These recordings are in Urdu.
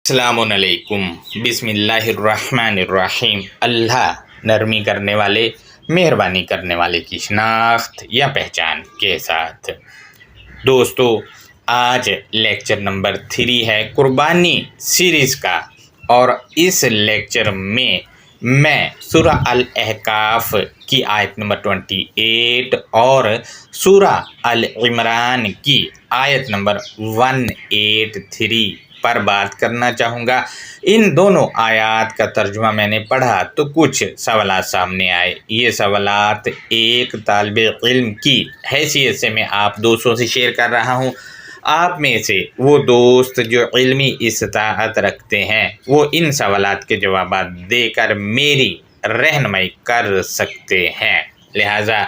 السلام علیکم۔ بسم اللہ الرحمن الرحیم۔ اللہ نرمی کرنے والے، مہربانی کرنے والے کی شناخت یا پہچان کے ساتھ۔ دوستو، آج لیکچر نمبر 3 ہے قربانی سیریز کا، اور اس لیکچر میں سورہ الاحقاف کی آیت نمبر 28 اور سورہ العمران کی آیت نمبر 183 پر بات کرنا چاہوں گا۔ ان دونوں آیات کا ترجمہ میں نے پڑھا تو کچھ سوالات سامنے آئے۔ یہ سوالات ایک طالب علم کی حیثیت سے میں آپ دوستوں سے شیئر کر رہا ہوں۔ آپ میں سے وہ دوست جو علمی استطاعت رکھتے ہیں وہ ان سوالات کے جوابات دے کر میری رہنمائی کر سکتے ہیں۔ لہٰذا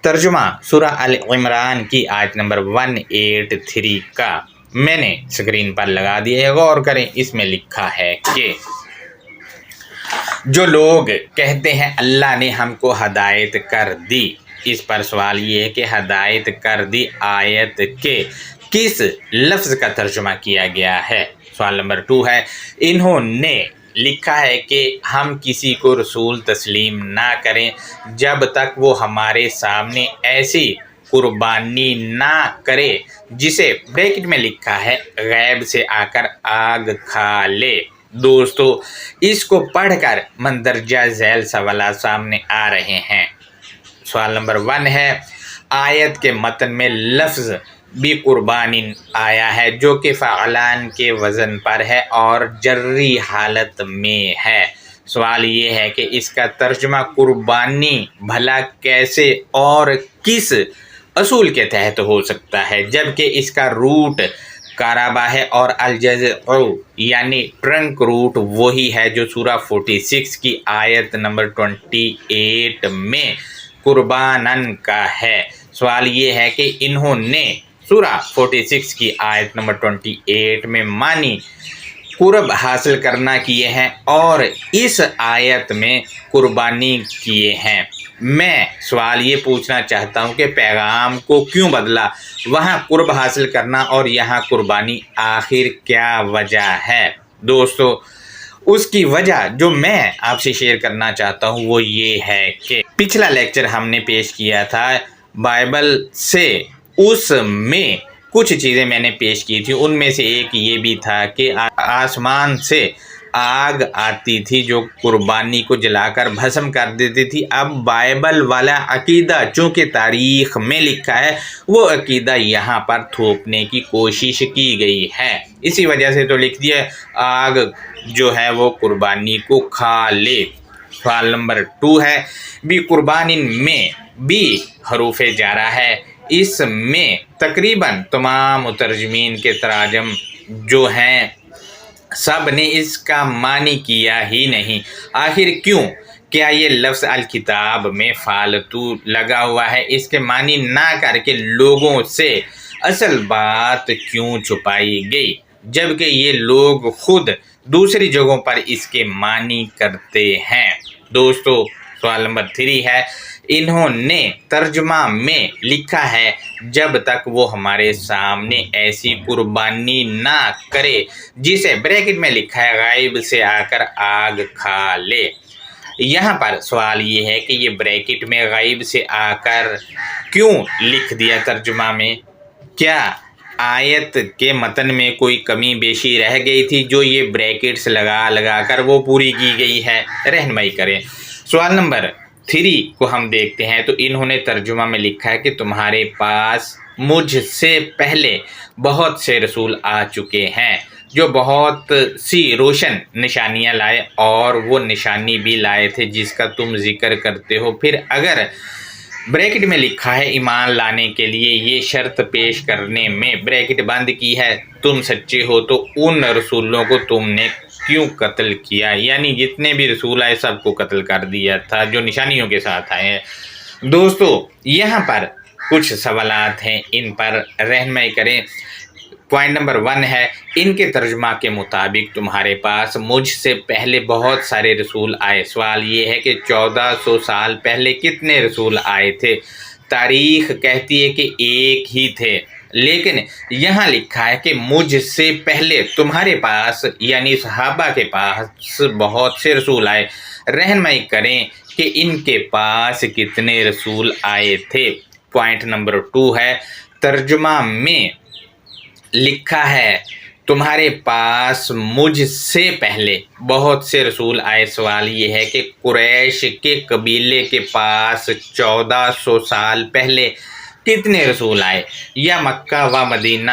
ترجمہ سورہ العمران کی آیت نمبر 183 کا میں نے اسکرین پر لگا دیا ہے، غور کریں۔ اس میں لکھا ہے کہ جو لوگ کہتے ہیں اللہ نے ہم کو ہدایت کر دی، اس پر سوال یہ ہے کہ ہدایت کر دی آیت کے کس لفظ کا ترجمہ کیا گیا ہے؟ سوال نمبر 2 ہے، انہوں نے لکھا ہے کہ ہم کسی کو رسول تسلیم نہ کریں جب تک وہ ہمارے سامنے ایسی قربانی نہ کرے جسے بریکٹ میں لکھا ہے غیب سے آ کر آگ کھا لے۔ دوستو، اس کو پڑھ کر مندرجہ ذیل سوالات سامنے آ رہے ہیں۔ سوال نمبر 1 ہے، آیت کے متن میں لفظ بھی قربانی آیا ہے جو کہ فعلان کے وزن پر ہے اور جری حالت میں ہے۔ سوال یہ ہے کہ اس کا ترجمہ قربانی بھلا کیسے اور کس اصول کے تحت ہو سکتا ہے، جبکہ اس کا روٹ کارابا ہے اور الجزع یعنی ٹرنک روٹ وہی ہے جو سورہ 46 کی آیت نمبر 28 میں قربانن کا ہے۔ سوال یہ ہے کہ انہوں نے سورہ 46 کی آیت نمبر 28 میں معنی قرب حاصل کرنا کیے ہیں اور اس آیت میں قربانی کیے ہیں۔ میں سوال یہ پوچھنا چاہتا ہوں کہ پیغام کو کیوں بدلا؟ وہاں قرب حاصل کرنا اور یہاں قربانی، آخر کیا وجہ ہے؟ دوستو، اس کی وجہ جو میں آپ سے شیئر کرنا چاہتا ہوں وہ یہ ہے کہ پچھلا لیکچر ہم نے پیش کیا تھا بائبل سے، اس میں کچھ چیزیں میں نے پیش کی تھی۔ ان میں سے ایک یہ بھی تھا کہ آسمان سے آگ آتی تھی جو قربانی کو جلا کر بھسم کر دیتی تھی۔ اب بائبل والا عقیدہ چونکہ تاریخ میں لکھا ہے، وہ عقیدہ یہاں پر تھوپنے کی کوشش کی گئی ہے۔ اسی وجہ سے تو لکھ دیا آگ جو ہے وہ قربانی کو کھا لے۔ سوال نمبر 2 ہے، بھی قربانی میں بھی حروف جارہ ہے۔ اس میں تقریباً تمام مترجمین کے تراجم جو ہیں سب نے اس کا معنی کیا ہی نہیں۔ آخر کیوں؟ کیا یہ لفظ الکتاب میں فالتو لگا ہوا ہے؟ اس کے معنی نہ کر کے لوگوں سے اصل بات کیوں چھپائی گئی، جبکہ یہ لوگ خود دوسری جگہوں پر اس کے معنی کرتے ہیں؟ دوستو، سوال نمبر 3 ہے، انہوں نے ترجمہ میں لکھا ہے جب تک وہ ہمارے سامنے ایسی قربانی نہ کرے جسے بریکٹ میں لکھا ہے غیب سے آ کر آگ کھا لے۔ یہاں پر سوال یہ ہے کہ یہ بریکٹ میں غیب سے آ کر کیوں لکھ دیا ترجمہ میں؟ کیا آیت کے متن میں کوئی کمی بیشی رہ گئی تھی جو یہ بریکٹس لگا کر وہ پوری کی گئی ہے؟ رہنمائی کریں۔ سوال نمبر 3 کو ہم دیکھتے ہیں تو انہوں نے ترجمہ میں لکھا ہے کہ تمہارے پاس مجھ سے پہلے بہت سے رسول آ چکے ہیں جو بہت سی روشن نشانیاں لائے، اور وہ نشانی بھی لائے تھے جس کا تم ذکر کرتے ہو۔ پھر اگر بریکٹ میں لکھا ہے ایمان لانے کے لیے یہ شرط پیش کرنے میں بریکٹ بند کی ہے، تم سچے ہو تو ان رسولوں کو تم نے کیوں قتل کیا؟ یعنی جتنے بھی رسول آئے سب کو قتل کر دیا تھا جو نشانیوں کے ساتھ آئے ہیں۔ دوستو، یہاں پر کچھ سوالات ہیں، ان پر رہنمائی کریں۔ پوائنٹ نمبر 1 ہے، ان کے ترجمہ کے مطابق تمہارے پاس مجھ سے پہلے بہت سارے رسول آئے۔ سوال یہ ہے کہ 1400 سال پہلے کتنے رسول آئے تھے؟ تاریخ کہتی ہے کہ ایک ہی تھے۔ لیکن یہاں لکھا ہے کہ مجھ سے پہلے تمہارے پاس یعنی صحابہ کے پاس بہت سے رسول آئے، رہنمائی کریں کہ ان کے پاس کتنے رسول آئے تھے۔ پوائنٹ نمبر 2 ہے، ترجمہ میں لکھا ہے تمہارے پاس مجھ سے پہلے بہت سے رسول آئے۔ سوال یہ ہے کہ قریش کے قبیلے کے پاس 1400 سال پہلے کتنے رسول آئے، یا مکہ و مدینہ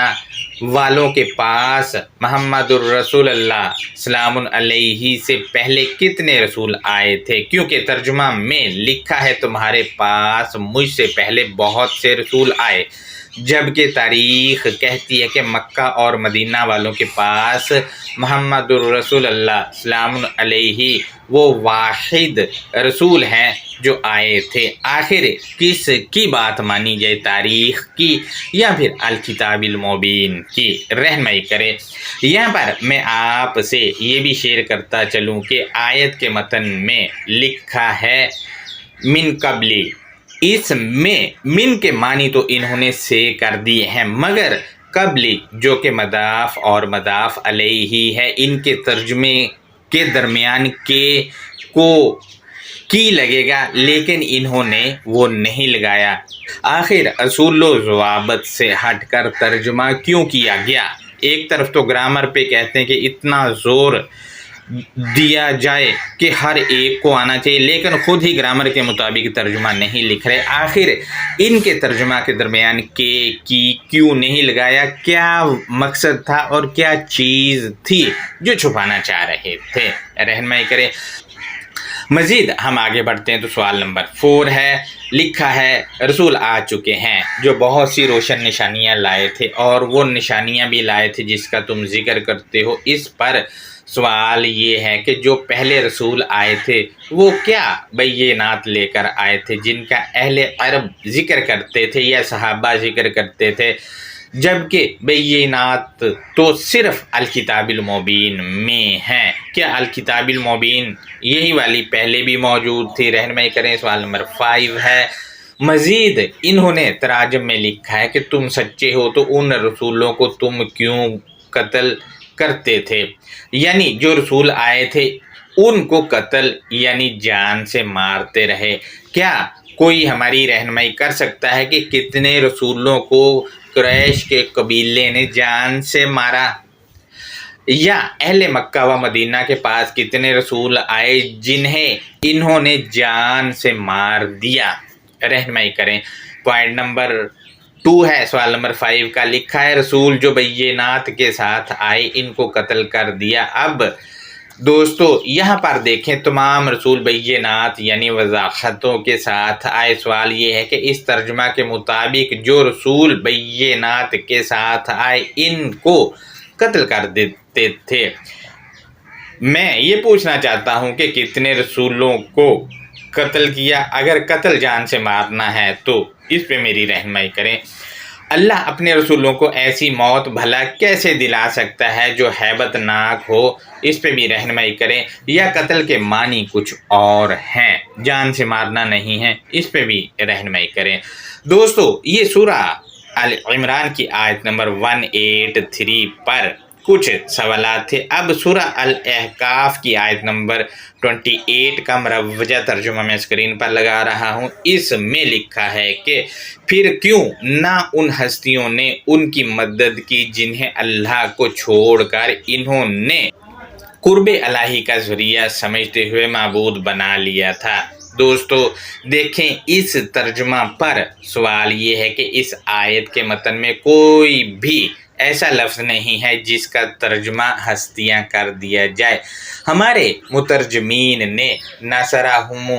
والوں کے پاس محمد الرسول اللہ سلام علیہ سے پہلے کتنے رسول آئے تھے، کیونکہ ترجمہ میں لکھا ہے تمہارے پاس مجھ سے پہلے بہت سے رسول آئے، جبکہ تاریخ کہتی ہے کہ مکہ اور مدینہ والوں کے پاس محمد الرسول اللہ سلام علیہ وہ واحد رسول ہیں جو آئے تھے۔ آخر کس کی بات مانی جائے، تاریخ کی یا پھر الکتاب المبین کی؟ رہنمائی کرے۔ یہاں پر میں آپ سے یہ بھی شیئر کرتا چلوں کہ آیت کے متن میں لکھا ہے من قبلی، اس میں من کے معنی تو انہوں نے سے کر دیے ہیں، مگر قبلی جو کہ مضاف اور مضاف علیہ ہے، ان کے ترجمے کے درمیان کے کو کی لگے گا، لیکن انہوں نے وہ نہیں لگایا۔ آخر اصول و ضوابط سے ہٹ کر ترجمہ کیوں کیا گیا؟ ایک طرف تو گرامر پہ کہتے ہیں کہ اتنا زور دیا جائے کہ ہر ایک کو آنا چاہیے، لیکن خود ہی گرامر کے مطابق ترجمہ نہیں لکھ رہے۔ آخر ان کے ترجمہ کے درمیان کے کی کیوں نہیں لگایا؟ کیا مقصد تھا اور کیا چیز تھی جو چھپانا چاہ رہے تھے؟ رہنمائی کرے۔ مزید ہم آگے بڑھتے ہیں تو سوال نمبر 4 ہے، لکھا ہے رسول آ چکے ہیں جو بہت سی روشن نشانیاں لائے تھے، اور وہ نشانیاں بھی لائے تھے جس کا تم ذکر کرتے ہو۔ اس پر سوال یہ ہے کہ جو پہلے رسول آئے تھے وہ کیا بینات لے کر آئے تھے جن کا اہل عرب ذکر کرتے تھے یا صحابہ ذکر کرتے تھے، جبکہ بینات تو صرف الکتاب المبین میں ہیں؟ کیا الکتاب المبین یہی والی پہلے بھی موجود تھی؟ رہنمائی کریں۔ سوال نمبر 5 ہے، مزید انہوں نے تراجم میں لکھا ہے کہ تم سچے ہو تو ان رسولوں کو تم کیوں قتل کرتے تھے، یعنی جو رسول آئے تھے ان کو قتل یعنی جان سے مارتے رہے۔ کیا کوئی ہماری رہنمائی کر سکتا ہے کہ کتنے رسولوں کو قریش کے قبیلے نے جان سے مارا، یا اہل مکہ و مدینہ کے پاس کتنے رسول آئے جنہیں انہوں نے جان سے مار دیا؟ رہنمائی کریں۔ پوائنٹ نمبر 2 ہے، سوال نمبر 5 کا، لکھا ہے رسول جو بینات کے ساتھ آئے ان کو قتل کر دیا۔ اب دوستو یہاں پر دیکھیں، تمام رسول بینات یعنی وضاحتوں کے ساتھ آئے۔ سوال یہ ہے کہ اس ترجمہ کے مطابق جو رسول بینات کے ساتھ آئے ان کو قتل کر دیتے تھے۔ میں یہ پوچھنا چاہتا ہوں کہ کتنے رسولوں کو قتل کیا؟ اگر قتل جان سے مارنا ہے تو اس پہ میری رہنمائی کریں۔ اللہ اپنے رسولوں کو ایسی موت بھلا کیسے دلا سکتا ہے جو ہیبت ناک ہو؟ اس پہ بھی رہنمائی کریں۔ یا قتل کے معنی کچھ اور ہیں، جان سے مارنا نہیں ہے؟ اس پہ بھی رہنمائی کریں۔ دوستو یہ سورہ آل عمران کی آیت نمبر 183 پر کچھ سوالات تھے۔ اب سورہ الاحقاف کی آیت نمبر 28 کا مروجہ ترجمہ میں اسکرین پر لگا رہا ہوں۔ اس میں لکھا ہے کہ پھر کیوں نہ ان ہستیوں نے ان کی مدد کی جنہیں اللہ کو چھوڑ کر انہوں نے قرب الہی کا ذریعہ سمجھتے ہوئے معبود بنا لیا تھا۔ دوستو دیکھیں اس ترجمہ پر سوال یہ ہے کہ اس آیت کے متن میں کوئی بھی ایسا لفظ نہیں ہے جس کا ترجمہ ہستیاں کر دیا جائے۔ ہمارے مترجمین نے نصرہم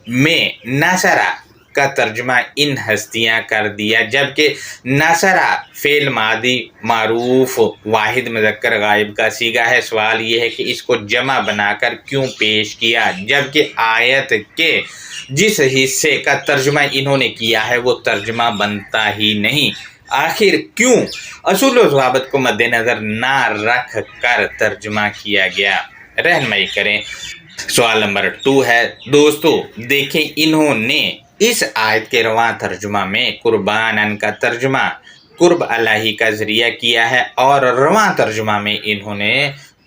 میں نصرہ کا ترجمہ ان ہستیاں کر دیا، جبکہ نصرہ فعل ماضی معروف واحد مذکر غائب کا صیغہ ہے۔ سوال یہ ہے کہ اس کو جمع بنا کر کیوں پیش کیا، جبکہ آیت کے جس حصے کا ترجمہ انہوں نے کیا ہے وہ ترجمہ بنتا ہی نہیں؟ آخر کیوں اصول و ضوابط کو مد نظر نہ رکھ کر ترجمہ کیا گیا؟ رہنمائی کریں۔ سوال نمبر 2 ہے، دوستو دیکھیں انہوں نے اس آیت کے رواں ترجمہ میں قربانن کا ترجمہ قرب الہی کا ذریعہ کیا ہے اور رواں ترجمہ میں انہوں نے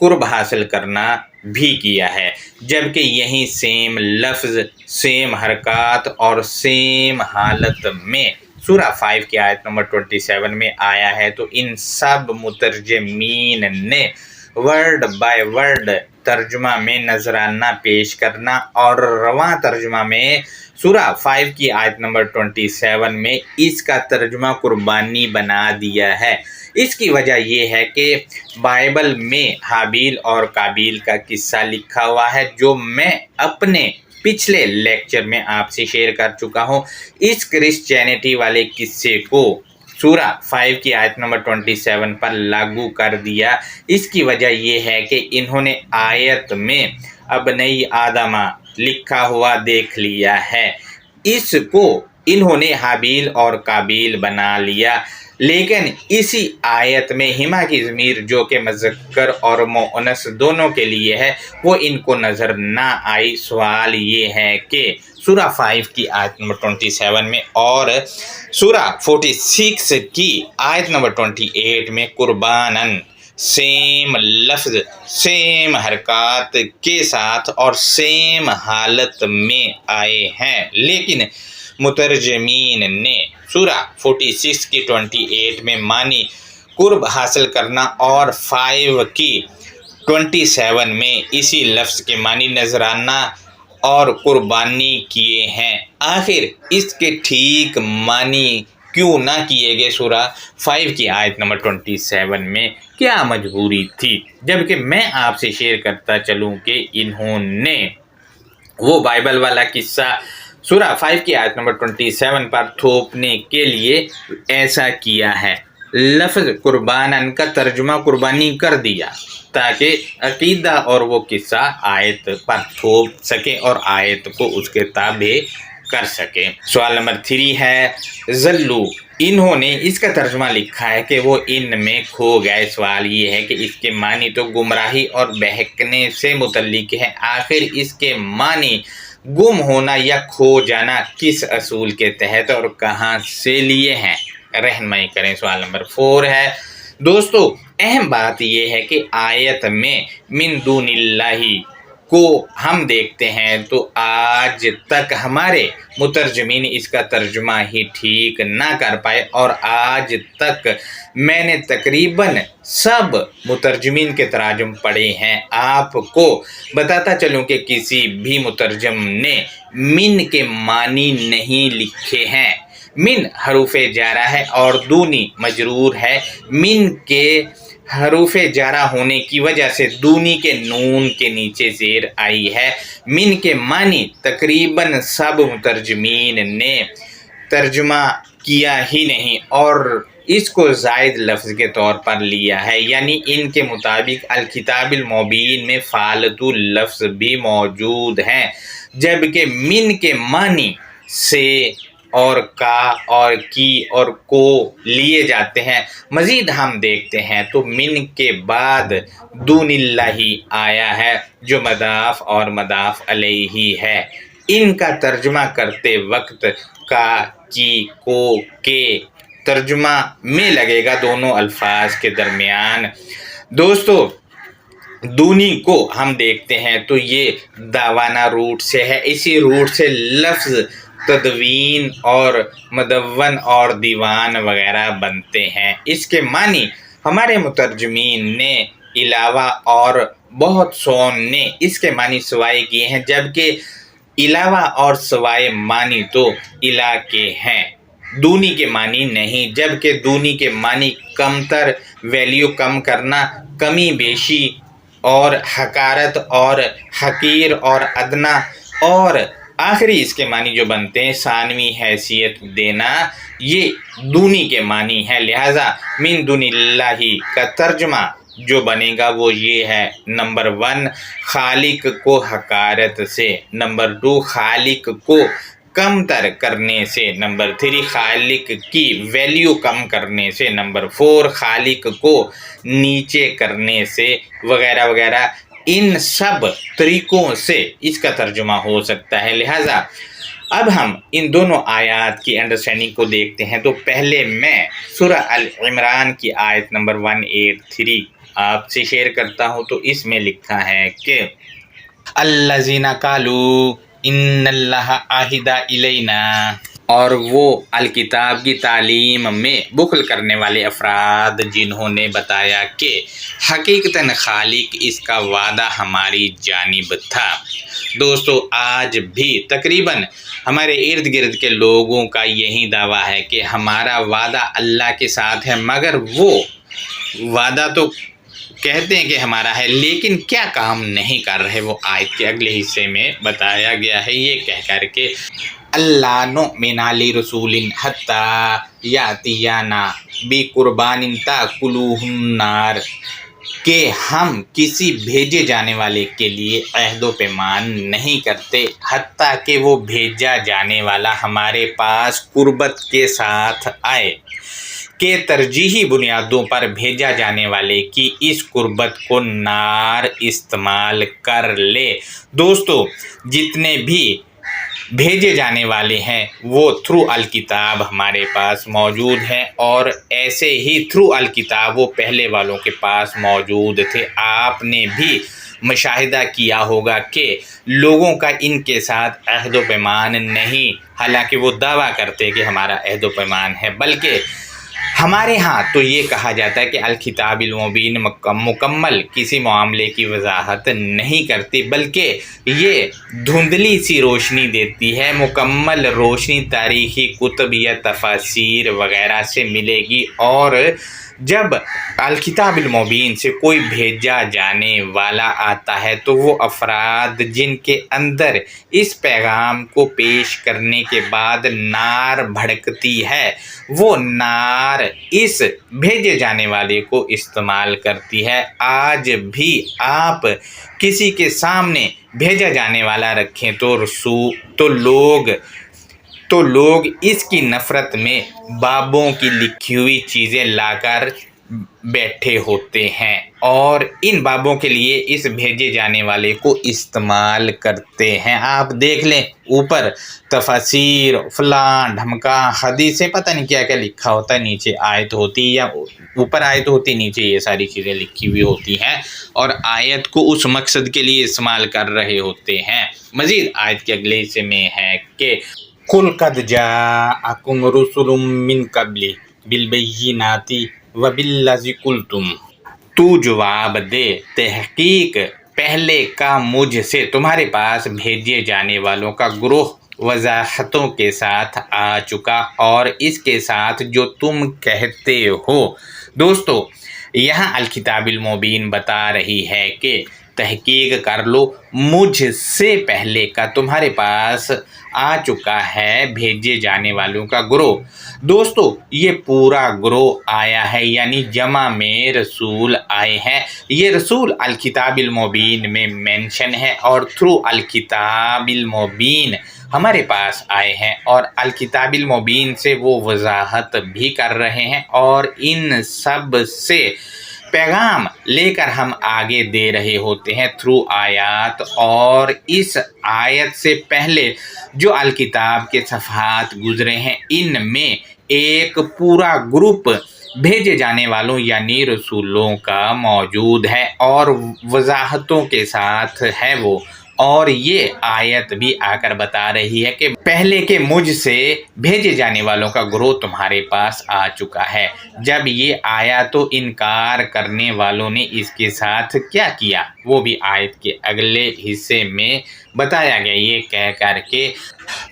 قرب حاصل کرنا بھی کیا ہے، جبکہ یہی سیم لفظ، سیم حرکات اور سیم حالت میں سورہ 5 کی آیت نمبر 27 میں آیا ہے۔ تو ان سب مترجمین نے ورڈ بائی ورڈ ترجمہ میں نذرانہ پیش کرنا اور رواں ترجمہ میں سورہ 5 کی آیت نمبر 27 میں اس کا ترجمہ قربانی بنا دیا ہے۔ اس کی وجہ یہ ہے کہ بائبل میں حابیل اور قابیل کا قصہ لکھا ہوا ہے، جو میں اپنے پچھلے لیکچر میں آپ سے شیئر کر چکا ہوں۔ اس کرسچینٹی والے قصے کو سورہ 5 کی آیت نمبر 27 پر لاگو کر دیا۔ اس کی وجہ یہ ہے کہ انہوں نے آیت میں ابنی آدمہ لکھا ہوا دیکھ لیا ہے، اس کو انہوں نے حابیل اور قابیل بنا لیا، لیکن اسی آیت میں ہما کی ضمیر جو کہ مذکر اور مؤنث دونوں کے لیے ہے وہ ان کو نظر نہ آئی۔ سوال یہ ہے کہ سورہ 5 کی آیت نمبر 27 میں اور سورہ 46 کی آیت نمبر 28 میں قرباناً سیم لفظ، سیم حرکات کے ساتھ اور سیم حالت میں آئے ہیں، لیکن مترجمین نے سورہ 46 کی 28 میں معنی قرب حاصل کرنا اور 5 کی 27 میں اسی لفظ کے معنی نذرانہ اور قربانی کیے ہیں۔ آخر اس کے ٹھیک معنی کیوں نہ کیے گئے سورہ 5 کی آیت نمبر 27 میں؟ کیا مجبوری تھی؟ جبکہ میں آپ سے شیئر کرتا چلوں کہ انہوں نے وہ بائبل والا قصہ سورہ 5 کی آیت نمبر 27 پر تھوپنے کے لیے ایسا کیا ہے، لفظ قرباناً کا ترجمہ قربانی کر دیا تاکہ عقیدہ اور وہ قصہ آیت پر تھوپ سکے اور آیت کو اس کے تابع کر سکے۔ سوال نمبر 3 ہے ذلو، انہوں نے اس کا ترجمہ لکھا ہے کہ وہ ان میں کھو گئے۔ سوال یہ ہے کہ اس کے معنی تو گمراہی اور بہکنے سے متعلق ہے، آخر اس کے معنی گم ہونا یا کھو جانا کس اصول کے تحت اور کہاں سے لیے ہیں؟ رہنمائی کریں۔ سوال نمبر 4 ہے دوستو، اہم بات یہ ہے کہ آیت میں من دون اللہ کو ہم دیکھتے ہیں تو آج تک ہمارے مترجمین اس کا ترجمہ ہی ٹھیک نہ کر پائے، اور آج تک میں نے تقریباً سب مترجمین کے تراجم پڑھے ہیں۔ آپ کو بتاتا چلوں کہ کسی بھی مترجم نے من کے معنی نہیں لکھے ہیں۔ من حروف جارہ ہے اور دونی مجرور ہے۔ من کے حروف جارہ ہونے کی وجہ سے دونی کے نون کے نیچے زیر آئی ہے۔ من کے معنی تقریباً سب مترجمین نے ترجمہ کیا ہی نہیں اور اس کو زائد لفظ کے طور پر لیا ہے، یعنی ان کے مطابق الکتاب المبین میں فالتو لفظ بھی موجود ہیں، جبکہ من کے معنی سے اور کا اور کی اور کو لیے جاتے ہیں۔ مزید ہم دیکھتے ہیں تو من کے بعد دون اللہ آیا ہے جو مضاف اور مضاف علیہ ہے۔ ان کا ترجمہ کرتے وقت کا، کی، کو، کے ترجمہ میں لگے گا دونوں الفاظ کے درمیان۔ دوستو دونی کو ہم دیکھتے ہیں تو یہ داوانہ روٹ سے ہے، اسی روٹ سے لفظ تدوین اور مدون اور دیوان وغیرہ بنتے ہیں۔ اس کے معنی ہمارے مترجمین نے علاوہ اور بہت سون نے اس کے معنی سوائے کیے ہیں، جبکہ علاوہ اور سوائے معنی تو الہ کے ہیں، دونی کے معنی نہیں، جبکہ دونی کے معنی کمتر، ویلیو کم کرنا، کمی بیشی اور حقارت اور حقیر اور ادنا، اور آخری اس کے معنی جو بنتے ہیں ثانوی حیثیت دینا، یہ دونی کے معنی ہے۔ لہٰذا من دون اللہ کا ترجمہ جو بنے گا وہ یہ ہے، نمبر 1 خالق کو حقارت سے، نمبر 2 خالق کو کم تر کرنے سے، نمبر 3 خالق کی ویلیو کم کرنے سے، نمبر 4 خالق کو نیچے کرنے سے، وغیرہ وغیرہ۔ ان سب طریقوں سے اس کا ترجمہ ہو سکتا ہے۔ لہٰذا اب ہم ان دونوں آیات کی انڈرسٹینڈنگ کو دیکھتے ہیں. تو پہلے میں سورہ العمران کی آیت نمبر 183 آپ سے شیئر کرتا ہوں. تو اس میں لکھا ہے کہ الذین قالوا ان اللہ عہد الینا، اور وہ الکتاب کی تعلیم میں بخل کرنے والے افراد جنہوں نے بتایا کہ حقیقتاً خالق اس کا وعدہ ہماری جانب تھا. دوستو آج بھی تقریباً ہمارے ارد گرد کے لوگوں کا یہی دعویٰ ہے کہ ہمارا وعدہ اللہ کے ساتھ ہے، مگر وہ وعدہ تو کہتے ہیں کہ ہمارا ہے لیکن کیا کام نہیں کر رہے. وہ آیت کے اگلے حصے میں بتایا گیا ہے یہ کہہ کر کے اللہ نؤمن لرسول حتی یاتینا بقربان تاکلوہ النار، کہ ہم کسی بھیجے جانے والے کے لیے عہد و پیمان نہیں کرتے حتیٰ کہ وہ بھیجا جانے والا ہمارے پاس قربت کے ساتھ آئے، کہ ترجیحی بنیادوں پر بھیجا جانے والے کی اس قربت کو نار استعمال کر لے. دوستو جتنے بھی بھیجے جانے والے ہیں وہ تھرو الکتاب ہمارے پاس موجود ہیں، اور ایسے ہی تھرو الکتاب وہ پہلے والوں کے پاس موجود تھے. آپ نے بھی مشاہدہ کیا ہوگا کہ لوگوں کا ان کے ساتھ عہد و پیمان نہیں، حالانکہ وہ دعویٰ کرتے کہ ہمارا عہد و پیمان ہے. بلکہ ہمارے ہاں تو یہ کہا جاتا ہے کہ الکتاب المبین مکمل کسی معاملے کی وضاحت نہیں کرتی، بلکہ یہ دھندلی سی روشنی دیتی ہے. مکمل روشنی تاریخی کتب یا تفاسیر وغیرہ سے ملے گی، اور جب الکتاب المبین سے کوئی بھیجا جانے والا آتا ہے تو وہ افراد جن کے اندر اس پیغام کو پیش کرنے کے بعد نار بھڑکتی ہے، وہ نار اس بھیجے جانے والے کو استعمال کرتی ہے. آج بھی آپ کسی کے سامنے بھیجا جانے والا رکھیں تو لوگ اس کی نفرت میں بابوں کی لکھی ہوئی چیزیں لا کر بیٹھے ہوتے ہیں، اور ان بابوں کے لیے اس بھیجے جانے والے کو استعمال کرتے ہیں. آپ دیکھ لیں اوپر تفاسیر فلاں ڈھمکا حدیثیں پتہ نہیں کیا کیا لکھا ہوتا ہے، نیچے آیت ہوتی یا اوپر آیت ہوتی نیچے یہ ساری چیزیں لکھی ہوئی ہوتی ہیں، اور آیت کو اس مقصد کے لیے استعمال کر رہے ہوتے ہیں. مزید آیت کے اگلے حصے میں ہے کہ قُلْ قَدْ جَاءَكُمْ رُسُلٌ مِّن قَبْلِ بِالْبَيِّنَاتِ وَبِالَّذِي قُلْتُمْ، تو جواب دے تحقیق پہلے کا مجھ سے تمہارے پاس بھیجے جانے والوں کا گروہ وضاحتوں کے ساتھ آ چکا، اور اس کے ساتھ جو تم کہتے ہو. دوستو یہاں الکتاب المبین بتا رہی ہے کہ تحقیق کر لو، مجھ سے پہلے کا تمہارے پاس آ چکا ہے بھیجے جانے والوں کا گروہ. دوستو یہ پورا گروہ آیا ہے، یعنی جمع میں رسول آئے ہیں. یہ رسول الکتاب المبین میں مینشن ہے، اور تھرو الکتاب المبین ہمارے پاس آئے ہیں، اور الکتاب المبین سے وہ وضاحت بھی کر رہے ہیں، اور ان سب سے پیغام لے کر ہم آگے دے رہے ہوتے ہیں تھرو آیات. اور اس آیت سے پہلے جو الکتاب کے صفحات گزرے ہیں ان میں ایک پورا گروپ بھیجے جانے والوں یعنی رسولوں کا موجود ہے، اور وضاحتوں کے ساتھ ہے وہ. اور یہ آیت بھی آ کر بتا رہی ہے کہ پہلے کے مجھ سے بھیجے جانے والوں کا گروہ تمہارے پاس آ چکا ہے. جب یہ آیا تو انکار کرنے والوں نے اس کے ساتھ کیا کیا وہ بھی آیت کے اگلے حصے میں بتایا گیا، یہ کہہ کر کے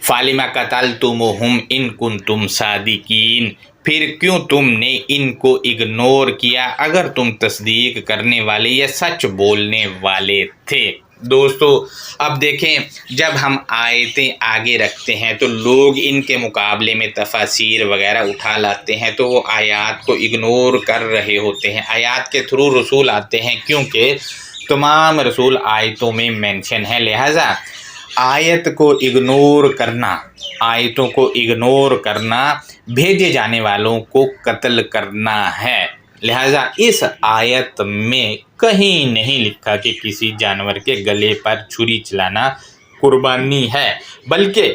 فَلِمَ قَتَلْتُمُوهُمْ إِن كُنتُمْ صَادِقِينَ، پھر کیوں تم نے ان کو اگنور کیا اگر تم تصدیق کرنے والے یا سچ بولنے والے تھے. دوستو اب دیکھیں جب ہم آیتیں آگے رکھتے ہیں تو لوگ ان کے مقابلے میں تفاسیر وغیرہ اٹھا لاتے ہیں، تو وہ آیات کو اگنور کر رہے ہوتے ہیں. آیات کے تھرو رسول آتے ہیں کیونکہ تمام رسول آیتوں میں مینشن ہے، لہٰذا آیت کو اگنور کرنا، آیتوں کو اگنور کرنا بھیجے جانے والوں کو قتل کرنا ہے. لہٰذا اس آیت میں کہیں نہیں لکھا کہ کسی جانور کے گلے پر چھری چلانا قربانی ہے، بلکہ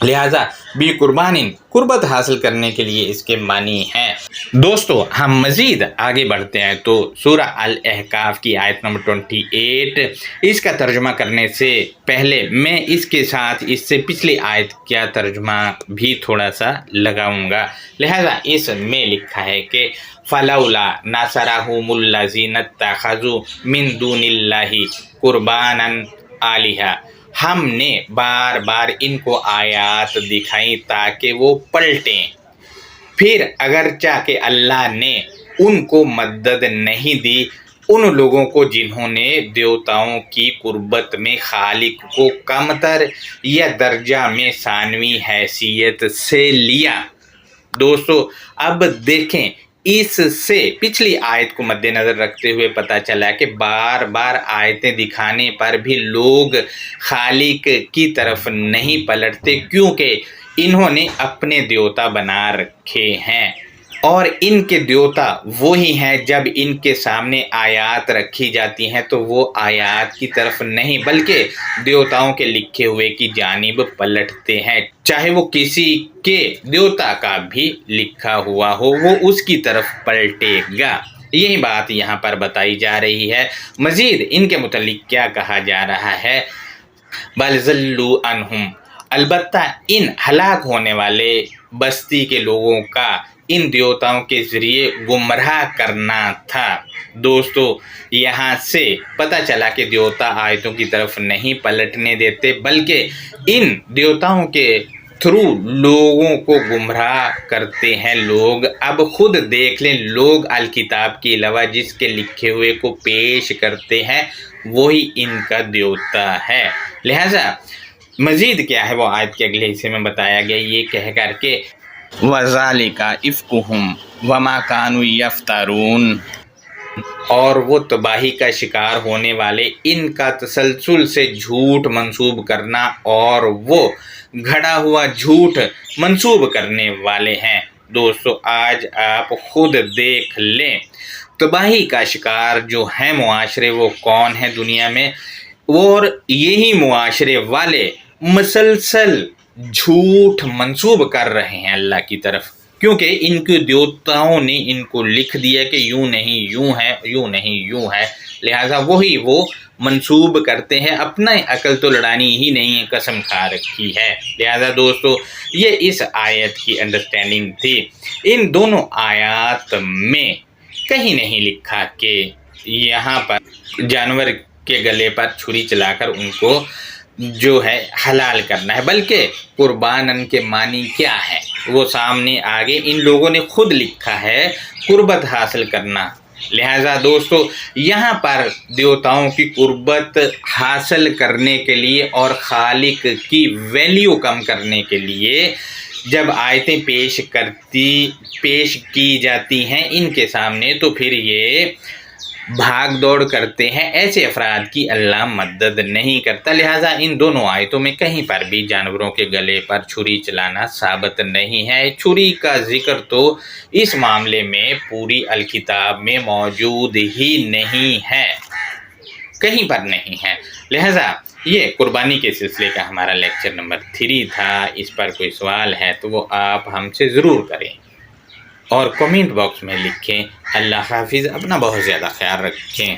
لہٰذا بھی قربانن قربت حاصل کرنے کے لیے اس کے معنی ہیں۔ دوستو ہم مزید آگے بڑھتے ہیں تو سورہ الاحقاف کی آیت نمبر 28 اس کا ترجمہ کرنے سے پہلے میں اس کے ساتھ اس سے پچھلی آیت کا ترجمہ بھی تھوڑا سا لگاؤں گا۔ لہٰذا اس میں لکھا ہے کہ فَلَوْلَا نَصَرَهُمُ الَّذِينَ اتَّخَذُوا مِن دُونِ اللَّهِ قُرْبَانًا آلِهَةً، ہم نے بار بار ان کو آیات دکھائیں تاکہ وہ پلٹیں، پھر اگرچہ کہ اللہ نے ان کو مدد نہیں دی ان لوگوں کو جنہوں نے دیوتاؤں کی قربت میں خالق کو کمتر یا درجہ میں ثانوی حیثیت سے لیا۔ دوستو اب دیکھیں، اس سے پچھلی آیت کو مد نظر رکھتے ہوئے پتہ چلا کہ بار بار آیتیں دکھانے پر بھی لوگ خالق کی طرف نہیں پلٹتے، کیونکہ انہوں نے اپنے دیوتا بنا رکھے ہیں، اور ان کے دیوتا وہی ہیں جب ان کے سامنے آیات رکھی جاتی ہیں تو وہ آیات کی طرف نہیں بلکہ دیوتاؤں کے لکھے ہوئے کی جانب پلٹتے ہیں، چاہے وہ کسی کے دیوتا کا بھی لکھا ہوا ہو وہ اس کی طرف پلٹے گا۔ یہی بات یہاں پر بتائی جا رہی ہے۔ مزید ان کے متعلق کیا کہا جا رہا ہے؟ بل ضلوا عنہم، البتہ ان ہلاک ہونے والے بستی کے لوگوں کا ان دیوتاؤں کے ذریعے گمراہ کرنا تھا۔ دوستو یہاں سے پتہ چلا کہ دیوتا آیتوں کی طرف نہیں پلٹنے دیتے بلکہ ان دیوتاؤں کے تھرو لوگوں کو گمراہ کرتے ہیں لوگ۔ اب خود دیکھ لیں، لوگ الکتاب کے علاوہ جس کے لکھے ہوئے کو پیش کرتے ہیں وہی ان کا دیوتا ہے۔ لہٰذا مزید کیا ہے وہ آیت کے اگلے حصے میں بتایا گیا، یہ کہہ کر کہ وَذَلِكَ إِفْكُهُمْ وَمَا كَانُوا يَفْتَرُونَ، اور وہ تباہی کا شکار ہونے والے ان کا تسلسل سے جھوٹ منسوب کرنا اور وہ گھڑا ہوا جھوٹ منسوب کرنے والے ہیں۔ دوستو آج آپ خود دیکھ لیں تباہی کا شکار جو ہیں معاشرے وہ کون ہیں دنیا میں، اور یہی معاشرے والے مسلسل جھوٹ منسوب کر رہے ہیں اللہ کی طرف، کیونکہ ان کے دیوتاؤں نے ان کو لکھ دیا کہ یوں نہیں یوں ہے، یوں نہیں یوں ہے، لہٰذا وہی وہ منسوب کرتے ہیں، اپنا عقل تو لڑانی ہی نہیں ہے، قسم کھا رکھی ہے۔ لہٰذا دوستو یہ اس آیت کی انڈرسٹینڈنگ تھی۔ ان دونوں آیات میں کہیں نہیں لکھا کہ یہاں پر جانور کے گلے پر چھری چلا کر ان کو جو ہے حلال کرنا ہے، بلکہ قربانن کے معنی کیا ہے وہ سامنے آگے ان لوگوں نے خود لکھا ہے، قربت حاصل کرنا۔ لہٰذا دوستو یہاں پر دیوتاؤں کی قربت حاصل کرنے کے لیے اور خالق کی ویلیو کم کرنے کے لیے جب آیتیں پیش کی جاتی ہیں ان کے سامنے تو پھر یہ بھاگ دوڑ کرتے ہیں، ایسے افراد کی اللہ مدد نہیں کرتا۔ لہٰذا ان دونوں آیتوں میں کہیں پر بھی جانوروں کے گلے پر چھری چلانا ثابت نہیں ہے۔ چھری کا ذکر تو اس معاملے میں پوری الکتاب میں موجود ہی نہیں ہے، کہیں پر نہیں ہے۔ لہٰذا یہ قربانی کے سلسلے کا ہمارا لیکچر نمبر 3 تھا۔ اس پر کوئی سوال ہے تو وہ آپ ہم سے ضرور کریں اور کمنٹ باکس میں لکھیں۔ اللہ حافظ، اپنا بہت زیادہ خیال رکھیں۔